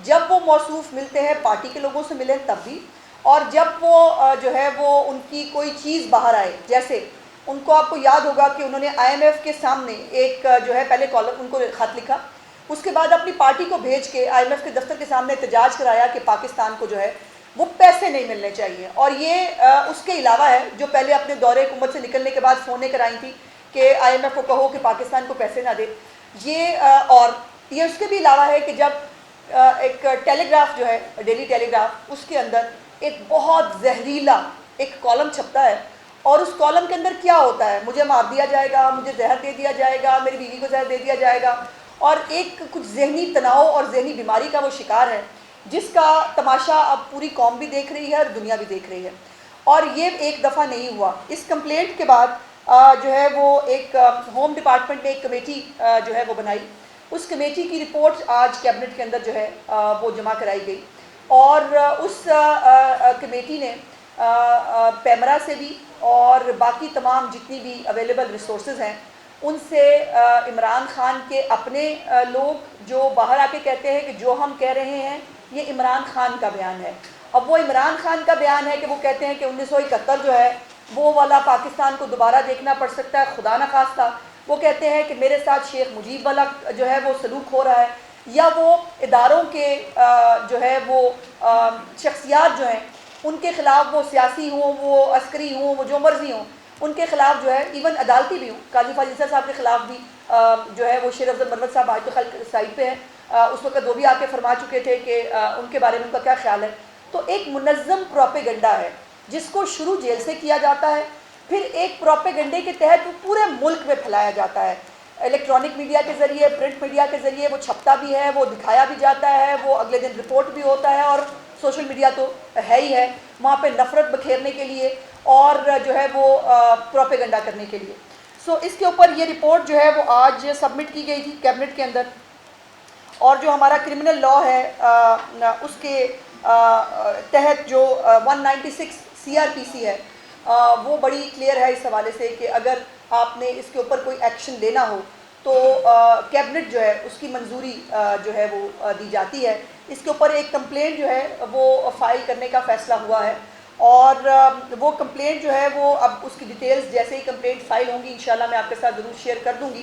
جب وہ موصوف ملتے ہیں پارٹی کے لوگوں سے ملیں تب بھی، اور جب وہ جو ہے وہ ان کی کوئی چیز باہر آئے، جیسے ان کو آپ کو یاد ہوگا کہ انہوں نے آئی ایم ایف کے سامنے ایک جو ہے پہلے کالم ان کو خط لکھا، اس کے بعد اپنی پارٹی کو بھیج کے آئی ایم ایف کے دفتر کے سامنے احتجاج کرایا کہ پاکستان کو جو ہے وہ پیسے نہیں ملنے چاہیے، اور یہ اس کے علاوہ ہے جو پہلے اپنے دورے حکومت سے نکلنے کے بعد فونیں کرائی تھی کہ آئی ایم ایف کو کہو کہ پاکستان کو پیسے نہ دے، یہ اور یہ اس کے بھی علاوہ ہے کہ جب ایک ٹیلی گراف جو ہے ڈیلی ٹیلی گراف، اس کے اندر ایک بہت زہریلا ایک کالم چھپتا ہے، اور اس کالم کے اندر کیا ہوتا ہے، مجھے مار دیا جائے گا، مجھے زہر دے دیا جائے گا، میری بیوی کو زہر دے دیا جائے گا، اور ایک کچھ ذہنی تناؤ اور ذہنی بیماری کا وہ شکار ہے جس کا تماشا اب پوری قوم بھی دیکھ رہی ہے اور دنیا بھی دیکھ رہی ہے۔ اور یہ ایک دفعہ نہیں ہوا، اس کمپلینٹ کے بعد جو ہے وہ ایک ہوم ڈپارٹمنٹ نے ایک کمیٹی جو ہے وہ بنائی، اس کمیٹی کی رپورٹ آج کیبنٹ کے اندر جو ہے وہ جمع کرائی گئی، اور اس کمیٹی نے پیمرا سے بھی اور باقی تمام جتنی بھی اویلیبل ریسورسز ہیں ان سے عمران خان کے اپنے لوگ جو باہر آ کے کہتے ہیں کہ جو ہم کہہ رہے ہیں یہ عمران خان کا بیان ہے، اب وہ عمران خان کا بیان ہے کہ وہ کہتے ہیں کہ 1971 جو ہے وہ والا پاکستان کو دوبارہ دیکھنا پڑ سکتا ہے، خدا نخواستہ وہ کہتے ہیں کہ میرے ساتھ شیخ مجیب والا جو ہے وہ سلوک ہو رہا ہے، یا وہ اداروں کے جو ہے وہ شخصیات جو ہیں ان کے خلاف، وہ سیاسی ہوں، وہ عسکری ہوں، وہ جو مرضی ہوں، ان کے خلاف جو ہے ایون عدالتی بھی ہوں، قاضی فاضل صاحب کے خلاف بھی جو ہے وہ شیر افضل مروت صاحب آج تو خلق سائڈ پہ ہیں، اس وقت وہ بھی آ کے فرما چکے تھے کہ ان کے بارے میں ان کا کیا خیال ہے۔ تو ایک منظم پروپیگنڈا ہے جس کو شروع جیل سے کیا جاتا ہے، پھر ایک پروپیگنڈے کے تحت وہ پورے ملک میں پھیلایا جاتا ہے، الیکٹرانک میڈیا کے ذریعے، پرنٹ میڈیا کے ذریعے وہ چھپتا بھی ہے، وہ دکھایا بھی جاتا ہے، وہ اگلے دن رپورٹ بھی ہوتا ہے، اور سوشل میڈیا تو ہے ہی ہے وہاں پہ نفرت بکھیرنے کے لیے اور جو ہے وہ پروپیگنڈا کرنے کے لیے۔ سو اس کے اوپر یہ رپورٹ جو ہے وہ آج سبمٹ کی گئی تھی کیبنٹ کے اندر، اور جو ہمارا کرمنل لا ہے اس کے تحت جو 196 CRPC ہے وہ بڑی کلیئر ہے اس حوالے سے کہ اگر آپ نے اس کے اوپر کوئی ایکشن لینا ہو تو کیبنٹ جو ہے اس کی منظوری جو ہے وہ دی جاتی ہے۔ اس کے اوپر ایک کمپلینٹ جو ہے وہ فائل کرنے کا فیصلہ ہوا ہے، اور وہ کمپلینٹ جو ہے وہ اب اس کی ڈیٹیلز جیسے ہی کمپلینٹ فائل ہوں گی انشاءاللہ میں آپ کے ساتھ ضرور شیئر کر دوں گی،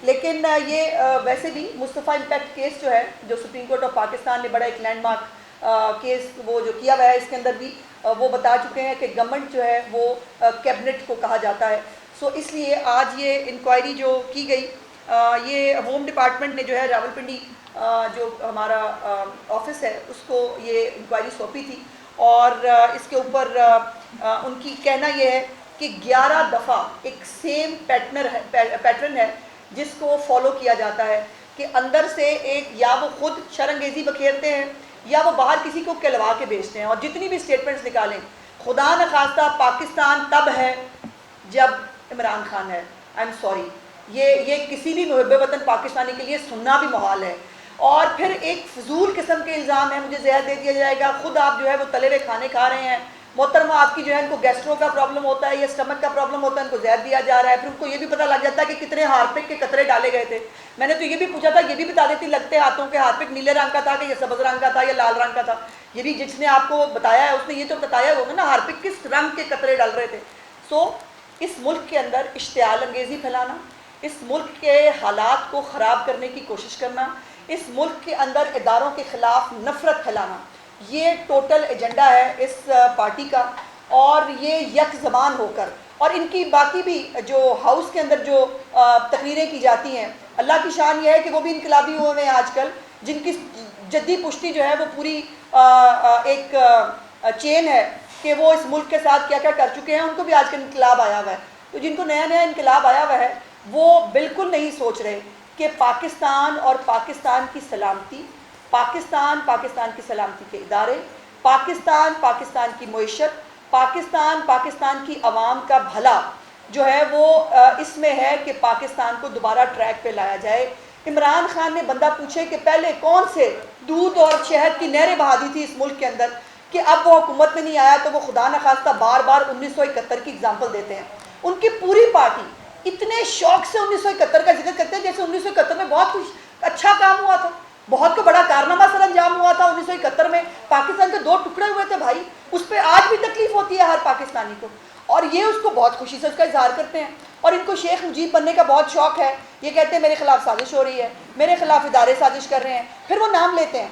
لیکن یہ ویسے بھی مصطفیٰ امپیکٹ کیس جو ہے جو سپریم کورٹ آف پاکستان نے بڑا ایک لینڈ مارک کیس وہ جو کیا ہوا ہے، اس کے اندر بھی وہ بتا چکے ہیں کہ گورنمنٹ جو ہے وہ کیبنٹ کو کہا جاتا ہے۔ سو اس لیے آج یہ انکوائری جو کی گئی، یہ ہوم ڈپارٹمنٹ نے جو ہے راولپنڈی جو ہمارا آفس ہے اس کو یہ انکوائری سونپی تھی، اور اس کے اوپر ان کی کہنا یہ ہے کہ 11 دفعہ ایک سیم پیٹرن ہے جس کو فالو کیا جاتا ہے کہ اندر سے ایک یا وہ خود شرانگیزی بکھیرتے ہیں یا وہ باہر کسی کو کہلوا کے بیچتے ہیں، اور جتنی بھی سٹیٹمنٹس نکالیں خدا نخواستہ پاکستان تب ہے جب عمران خان ہے، آئی ایم سوری، یہ کسی بھی محب وطن پاکستانی کے لیے سننا بھی محال ہے، اور پھر ایک فضول قسم کے الزام ہے مجھے زہر دے دیا جائے گا، خود آپ جو ہے وہ تلے ہوئے کھانے کھا رہے ہیں، محترمہ آپ کی جو ہے ان کو گیسٹرو کا پرابلم ہوتا ہے یا اسٹمک کا پرابلم ہوتا ہے، ان کو زہر دیا جا رہا ہے، پھر ان کو یہ بھی پتہ لگ جاتا ہے کہ کتنے ہارپک کے قطرے ڈالے گئے تھے، میں نے تو یہ بھی پوچھا تھا، یہ بھی بتا دیتی لگتے ہاتھوں کے ہارپک نیلے رنگ کا تھا کہ یہ سبز رنگ کا تھا یا لال رنگ کا تھا، یہ بھی جس نے آپ کو بتایا ہے اس نے یہ تو بتایا ہوگا نا ہارپک کس رنگ کے قطرے ڈال رہے تھے۔ سو اس ملک کے اندر اشتعال انگیزی پھیلانا، اس ملک کے حالات کو خراب کرنے کی کوشش کرنا، اس ملک کے اندر اداروں کے خلاف نفرت پھیلانا، یہ ٹوٹل ایجنڈا ہے اس پارٹی کا، اور یہ یک زبان ہو کر، اور ان کی باقی بھی جو ہاؤس کے اندر جو تقریریں کی جاتی ہیں، اللہ کی شان یہ ہے کہ وہ بھی انقلابی ہوئے ہیں آج کل، جن کی جدی پشتی جو ہے وہ پوری ایک چین ہے کہ وہ اس ملک کے ساتھ کیا کیا کر چکے ہیں، ان کو بھی آج کل انقلاب آیا ہوا ہے، تو جن کو نیا نیا انقلاب آیا ہوا ہے وہ بالکل نہیں سوچ رہے کہ پاکستان اور پاکستان کی سلامتی، پاکستان کی سلامتی کے ادارے، پاکستان کی معیشت، پاکستان کی عوام کا بھلا جو ہے وہ اس میں ہے کہ پاکستان کو دوبارہ ٹریک پہ لایا جائے۔ عمران خان نے بندہ پوچھے کہ پہلے کون سے دودھ اور شہد کی نہریں بہا دی تھی اس ملک کے اندر کہ اب وہ حکومت میں نہیں آیا تو وہ خدا نخواستہ بار بار 1971 کی اگزامپل دیتے ہیں۔ ان کی پوری پارٹی اتنے شوق سے 1971 کا ذکر کرتے ہیں جیسے 1971 میں بہت کچھ اچھا کام ہوا تھا، بہت کو بڑا کارنامہ سر انجام ہوا تھا 1971 میں، پاکستان کے 2 ٹکڑے ہوئے تھے بھائی، اس پہ آج بھی تکلیف ہوتی ہے ہر پاکستانی کو، اور یہ اس کو بہت خوشی سے اس کا اظہار کرتے ہیں، اور ان کو شیخ مجیب بننے کا بہت شوق ہے، یہ کہتے ہیں میرے خلاف سازش ہو رہی ہے، میرے خلاف ادارے سازش کر رہے ہیں، پھر وہ نام لیتے ہیں۔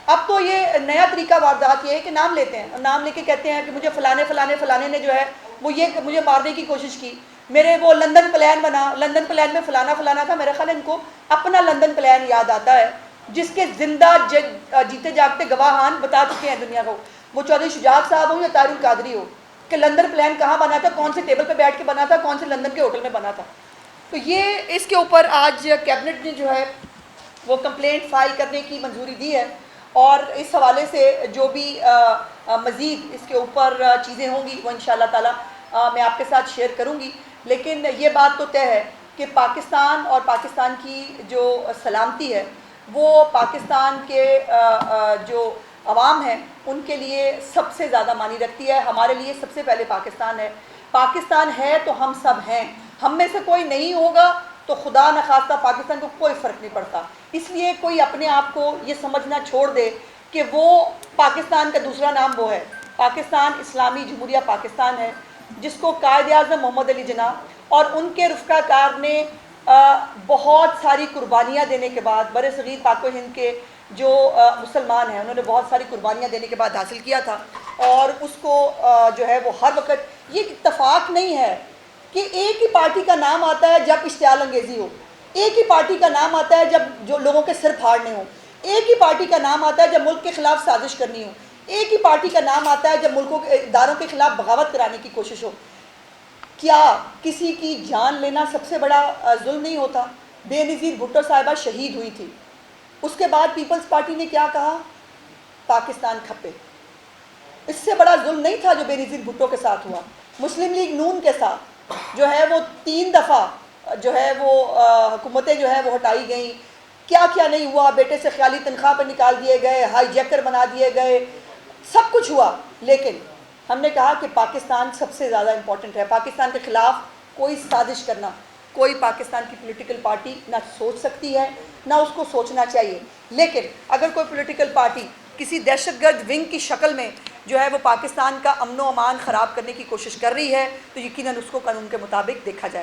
اب تو یہ نیا طریقہ واردات یہ ہے کہ نام لیتے ہیں، نام لے کے کہتے ہیں کہ مجھے فلانے نے جو ہے وہ یہ مجھے مارنے کی کوشش کی، میرے وہ لندن پلان بنا، لندن پلان میں فلانا تھا۔ میرے خیال ان کو اپنا لندن پلان یاد آتا ہے جس کے زندہ جیتے جاگتے گواہان بتا چکے ہیں دنیا کو، وہ چودھری شجاعت صاحب ہوں یا طاہر القادری ہو، کہ لندن پلان کہاں بنا تھا، کون سے ٹیبل پہ بیٹھ کے بنا تھا، کون سے لندن کے ہوٹل میں بنا تھا۔ تو یہ اس کے اوپر آج کیبنٹ نے جو ہے وہ کمپلینٹ فائل کرنے کی منظوری دی ہے، اور اس حوالے سے جو بھی مزید اس کے اوپر چیزیں ہوں گی وہ انشاءاللہ تعالی میں آپ کے ساتھ شیئر کروں گی، لیکن یہ بات تو طے ہے کہ پاکستان اور پاکستان کی جو سلامتی ہے وہ پاکستان کے جو عوام ہیں ان کے لیے سب سے زیادہ معنی رکھتی ہے۔ ہمارے لیے سب سے پہلے پاکستان ہے، پاکستان ہے تو ہم سب ہیں، ہم میں سے کوئی نہیں ہوگا تو خدا نخواستہ پاکستان کو کوئی فرق نہیں پڑتا۔ اس لیے کوئی اپنے آپ کو یہ سمجھنا چھوڑ دے کہ وہ پاکستان کا دوسرا نام وہ ہے۔ پاکستان اسلامی جمہوریہ پاکستان ہے، جس کو قائد اعظم محمد علی جناح اور ان کے رفقا کار نے بہت ساری قربانیاں دینے کے بعد، بر صغیر پاک و ہند کے جو مسلمان ہیں انہوں نے بہت ساری قربانیاں دینے کے بعد حاصل کیا تھا، اور اس کو جو ہے وہ ہر وقت، یہ اتفاق نہیں ہے کہ ایک ہی پارٹی کا نام آتا ہے جب اشتعال انگیزی ہو، ایک ہی پارٹی کا نام آتا ہے جب جو لوگوں کے سر پھاڑنے ہوں، ایک ہی پارٹی کا نام آتا ہے جب ملک کے خلاف سازش کرنی ہو، ایک ہی پارٹی کا نام آتا ہے جب ملکوں کے اداروں کے خلاف بغاوت کرانے کی کوشش ہو۔ کیا کسی کی جان لینا سب سے بڑا ظلم نہیں ہوتا؟ بے نظیر بھٹو صاحبہ شہید ہوئی تھی، اس کے بعد پیپلز پارٹی نے کیا کہا؟ پاکستان کھپے۔ اس سے بڑا ظلم نہیں تھا جو بے نظیر بھٹو کے ساتھ ہوا۔ مسلم لیگ نون کے ساتھ جو ہے وہ 3 دفعہ جو ہے وہ حکومتیں جو ہے وہ ہٹائی گئیں، کیا کیا نہیں ہوا، بیٹے سے خیالی تنخواہ پر نکال دیے گئے، ہائی جیکر بنا دیے گئے، سب کچھ ہوا، لیکن ہم نے کہا کہ پاکستان سب سے زیادہ امپورٹنٹ ہے۔ پاکستان کے خلاف کوئی سازش کرنا کوئی پاکستان کی پولیٹیکل پارٹی نہ سوچ سکتی ہے، نہ اس کو سوچنا چاہیے، لیکن اگر کوئی پولیٹیکل پارٹی کسی دہشت گرد ونگ کی شکل میں جو ہے وہ پاکستان کا امن و امان خراب کرنے کی کوشش کر رہی ہے تو یقیناً اس کو قانون کے مطابق دیکھا جائے گا۔